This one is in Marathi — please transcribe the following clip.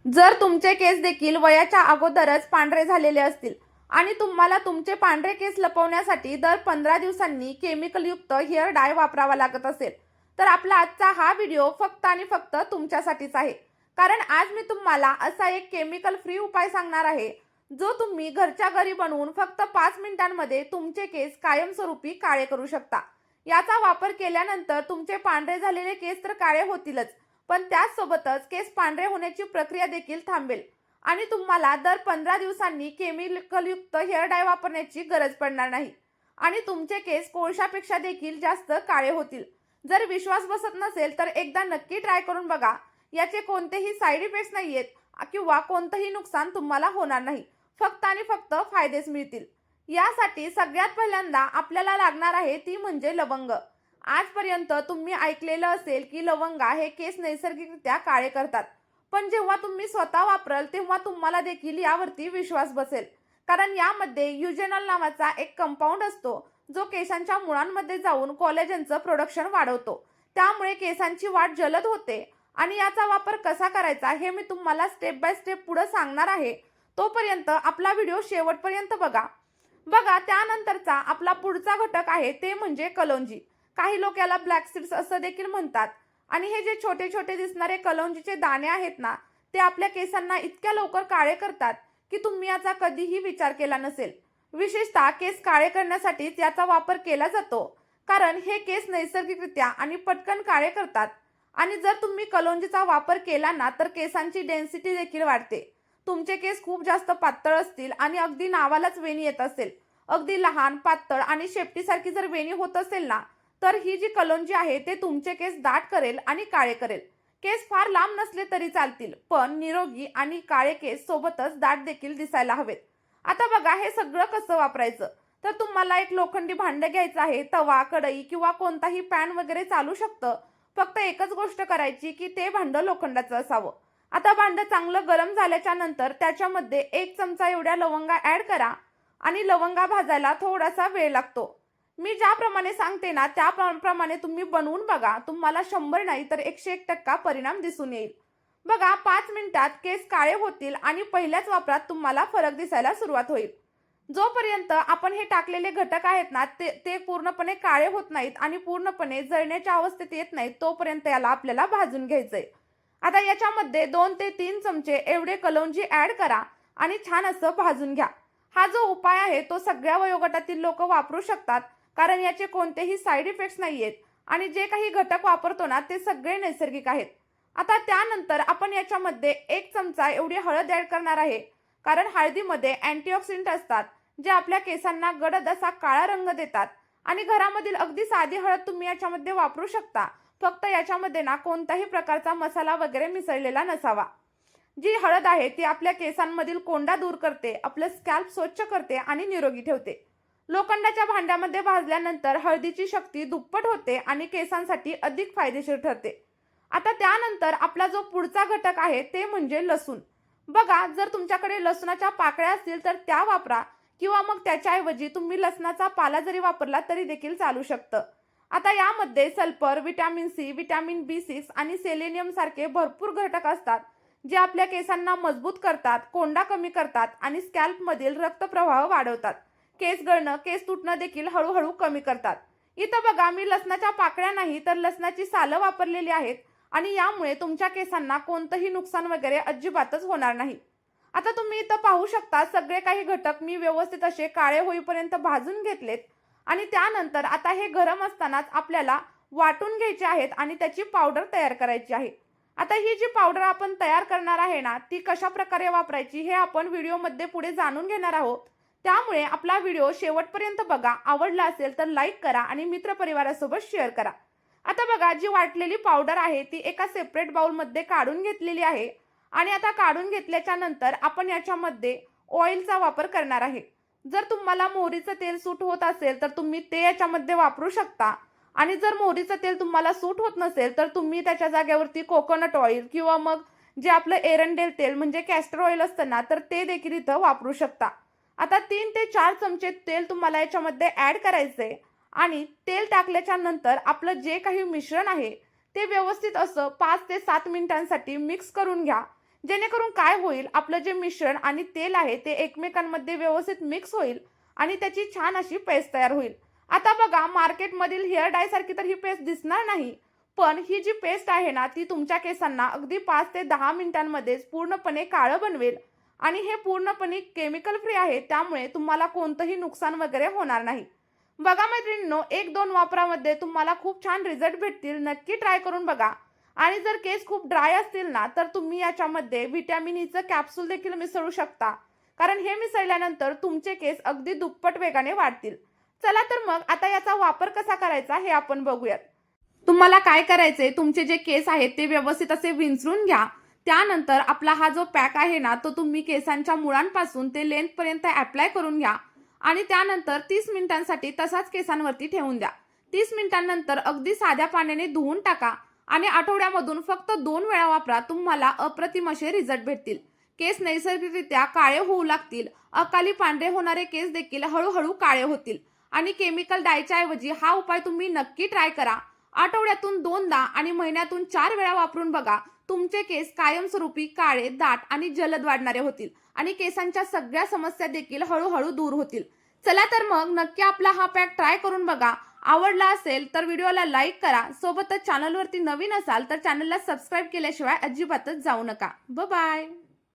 जर तुमचे केस देखील वयाच्या अगोदरच पांढरे झालेले असतील आणि तुम्हाला तुमचे पांढरे केस लपवण्यासाठी दर 15 दिवसांनी केमिकलयुक्त हेअर डाय वापरावा लागत असेल, तर आपला आजचा हा व्हिडिओ फक्त आणि फक्त तुमच्यासाठीच आहे. कारण आज मी तुम्हाला असा एक केमिकल फ्री उपाय सांगणार आहे, जो तुम्ही घरच्या घरी बनवून फक्त 5 मिनिटांमध्ये तुमचे केस कायमस्वरूपी काळे करू शकता. याचा वापर केल्यानंतर तुमचे पांढरे झालेले केस तर काळे होतीलच, पण त्याचसोबतच केस पांढरे होण्याची प्रक्रिया देखील थांबेल आणि तुम्हाला दर 15 दिवसांनी केमिकलयुक्त हेअर डाय वापरण्याची गरज पडणार नाही आणि तुमचे केस कोळशापेक्षा देखील जास्त काळे होतील. जर विश्वास बसत नसेल तर एकदा नक्की ट्राय करून बघा. याचे कोणतेही साईड इफेक्ट्स नाहीयेत किंवा कोणतंही नुकसान तुम्हाला होणार नाही. फक्त आणि फक्त फायदेच मिळतील. यासाठी सगळ्यात पहिल्यांदा आपल्याला लागणार आहे ती म्हणजे लवंग. आजपर्यंत तुम्ही ऐकलेलं असेल की लवंगा हे केस नैसर्गिकरित्या काळे करतात, पण जेव्हा तुम्ही स्वतः वापराल तेव्हा तुम्हाला देखील यावरती विश्वास बसेल. कारण यामध्ये युजेनॉल नावाचा एक कंपाऊंड असतो, जो केसांच्या मुळांमध्ये जाऊन कोलेजनचं प्रोडक्शन वाढवतो. त्यामुळे केसांची वाढ जलद होते आणि याचा वापर कसा करायचा हे मी तुम्हाला स्टेप बाय स्टेप पुढे सांगणार आहे. तोपर्यंत आपला व्हिडिओ शेवटपर्यंत बघा. त्यानंतरचा आपला पुढचा घटक आहे ते म्हणजे कलोंजी. काही लोक याला ब्लॅक सीड्स असं देखील म्हणतात आणि हे जे छोटे छोटे दिसणारे कलोंजीचे दाणे आहेत ना, ते आपल्या केसांना इतक्या लवकर काळे करतात की तुम्ही याचा कधीही विचार केला नसेल. विशेषतः केस काळे करण्यासाठीच याचा वापर केला जातो, कारण हे केस नैसर्गिकरित्या आणि पटकन काळे करतात. आणि जर तुम्ही कलोंजीचा वापर केला ना, तर केसांची डेन्सिटी देखील वाढते. तुमचे केस खूप जास्त पातळ असतील आणि अगदी नावालाच वेणी येत असेल, अगदी लहान, पातळ आणि शेपटीसारखी जर वेणी होत असेल ना, तर ही जी कलोंजी आहे ते तुमचे केस दाट करेल आणि काळे करेल. केस फार लांब नसले तरी चालतील, पण निरोगी आणि काळे केस सोबतच दाट देखील दिसायला हवेत. आता बघा हे सगळं कसं वापरायचं. तर तुम्हाला एक लोखंडी भांडं घ्यायचं आहे. तवा, कढई किंवा कोणताही पॅन वगैरे चालू शकतं. फक्त एकच गोष्ट करायची की ते भांडं लोखंडाचं असावं. आता भांडं चांगलं गरम झाल्याच्या नंतर त्याच्यामध्ये 1 चमचा एवढ्या लवंगा ऍड करा आणि लवंगा भाजायला थोडासा वेळ लागतो. मी ज्याप्रमाणे सांगते ना त्याप्रमाणे तुम्ही बनवून बघा. तुम्हाला 100 नाही तर 101% परिणाम दिसून येईल. बघा 5 मिनिटात केस काळे होतील आणि पहिल्याच वापरात तुम्हाला फरक दिसायला सुरुवात होईल. जोपर्यंत आपण हे टाकलेले घटक आहेत ना ते ते पूर्णपणे काळे होत नाहीत आणि पूर्णपणे जळण्याच्या अवस्थेत येत नाहीत, तोपर्यंत याला आपल्याला भाजून घ्यायचंय. आता याच्यामध्ये 2 ते 3 चमचे एवढे कलोंजी ऍड करा आणि छान असं भाजून घ्या. हा जो उपाय आहे तो सगळ्या वयोगटातील लोक वापरू शकतात, कारण याचे कोणतेही साईड इफेक्ट्स नाहीयेत आणि जे काही घटक वापरतो ना ते सगळे नैसर्गिक आहेत. आता त्यानंतर आपण याच्यामध्ये 1 चमचा एवढी हळद ऍड करणार आहे, कारण हळदीमध्ये अँटीऑक्सिडंट असतात, जे आपल्या केसांना गडद असा काळा रंग देतात. आणि घरामधील अगदी साधी हळद तुम्ही याच्यामध्ये वापरू शकता. फक्त याच्यामध्ये ना कोणत्याही प्रकारचा मसाला वगैरे मिसळलेला नसावा. जी हळद आहे ती आपल्या केसांमधील कोंडा दूर करते, आपलं स्कॅल्प स्वच्छ करते आणि निरोगी ठेवते. लोखंडाच्या भांड्यामध्ये भाजल्यानंतर हळदीची शक्ती दुप्पट होते आणि केसांसाठी अधिक फायदेशीर ठरते. आता त्यानंतर आपला जो पुढचा घटक आहे ते म्हणजे लसूण. बघा जर तुमच्याकडे लसणाच्या पाकळ्या असतील तर त्या वापरा किंवा मग त्याच्याऐवजी तुम्ही लसणाचा पाला जरी वापरला तरी देखील चालू शकतं. आता यामध्ये sulphur, vitamin C, vitamin B6 आणि सेलेनियम सारखे भरपूर घटक असतात, जे आपल्या केसांना मजबूत करतात, कोंडा कमी करतात आणि स्कॅल्पमधील रक्तप्रवाह वाढवतात. केस गळणं, केस तुटणं देखील हळूहळू कमी करतात. इथं बघा मी लसणाच्या पाकळ्या नाही तर लसणाची सालं वापरलेली आहेत आणि यामुळे तुमच्या केसांना कोणतंही नुकसान वगैरे अजिबातच होणार नाही. आता तुम्ही इथं पाहू शकता सगळे काही घटक मी व्यवस्थित असे काळे होईपर्यंत भाजून घेतलेत आणि त्यानंतर आता हे गरम असतानाच आपल्याला वाटून घ्यायचे आहेत आणि त्याची पावडर तयार करायची आहे. आता ही जी पावडर आपण तयार करणार आहे ना ती कशा प्रकारे वापरायची हे आपण व्हिडिओमध्ये पुढे जाणून घेणार आहोत. त्यामुळे आपला व्हिडिओ शेवटपर्यंत बघा. आवडला असेल तर लाईक करा आणि मित्रपरिवारासोबत शेअर करा. आता बघा जी वाटलेली पावडर आहे ती एका सेपरेट बाउलमध्ये काढून घेतलेली आहे आणि आता काढून घेतल्याच्या नंतर आपण याच्यामध्ये ऑइलचा वापर करणार आहे. जर तुम्हाला मोहरीचं तेल सूट होत असेल तर तुम्ही ते याच्यामध्ये वापरू शकता आणि जर मोहरीचं तेल तुम्हाला सूट होत नसेल तर तुम्ही त्याच्या जागेवरती कोकोनट ऑइल किंवा मग जे आपलं एरंडेल तेल म्हणजे कॅस्टर ऑइल असतं ना तर ते देखील इथं वापरू शकता. आता 3 ते 4 चमचे तेल तुम्हाला याच्यामध्ये ऍड करायचंय आणि तेल टाकल्याच्या नंतर आपलं जे काही मिश्रण आहे ते व्यवस्थित असं 5 ते 7 मिनिटांसाठी मिक्स करून घ्या. जेणेकरून काय होईल, आपलं जे मिश्रण आणि तेल आहे ते एकमेकांमध्ये व्यवस्थित मिक्स होईल आणि त्याची छान अशी पेस्ट तयार होईल. आता बघा, मार्केटमधील हेअर डाय सारखी तर ही पेस्ट दिसणार नाही, पण ही जी पेस्ट आहे ना, ती तुमच्या केसांना अगदी 5 ते 10 मिनिटांमध्येच पूर्णपणे काळं बनवेल आणि हे पूर्णपणे केमिकल फ्री आहे, त्यामुळे तुम्हाला कोणतंही नुकसान वगैरे होणार नाही. बघा मैत्रिणींनो, 1-2 वापरामध्ये तुम्हाला खूप छान रिझल्ट भेटतील. नक्की ट्राय करून बघा. आणि जर केस खूप ड्राय असतील ना, तर तुम्ही याच्यामध्ये व्हिटॅमिन ईचं कॅप्सूल देखील मिसळू शकता. कारण हे मिसळल्यानंतर तुमचे केस अगदी दुप्पट वेगाने वाढतील. चला तर मग आता याचा वापर कसा करायचा हे आपण बघूयात. तुम्हाला काय करायचंय, तुमचे जे केस आहेत ते व्यवस्थित असे विंचरून घ्या. त्यानंतर आपला हा जो पॅक आहे ना, तो तुम्ही केसांच्या मुळांपासून ते लेंथपर्यंत ॲप्लाय करून घ्या आणि त्यानंतर 30 मिनिटांसाठी तसाच केसांवरती ठेवून द्या. 30 मिनिटांनंतर अगदी साध्या पाण्याने धुवून टाका आणि आठवड्यामधून फक्त 2 वेळा वापरा. तुम्हाला अप्रतिम असे रिझल्ट भेटतील. केस नैसर्गिकरित्या काळे होऊ लागतील. अकाली पांढरे होणारे केस देखील हळूहळू काळे होतील आणि केमिकल डायच्या ऐवजी हा उपाय तुम्ही नक्की ट्राय करा. आठवड्यातून 2दा आणि महिन्यातून 4 वेळा वापरून बघा. तुमचे केस कायमस्वरूपी काळे, दाट आणि जलद वाढणारे होतील आणि केसांच्या सगळ्या समस्या देखील हळूहळू दूर होतील. चला तर मग नक्की आपला हा पॅक ट्राय करून बघा. आवडला असेल तर व्हिडिओला लाईक करा. सोबतच चॅनलवरती नवीन असाल तर चॅनलला सबस्क्राईब केल्याशिवाय अजिबातच जाऊ नका. बाय.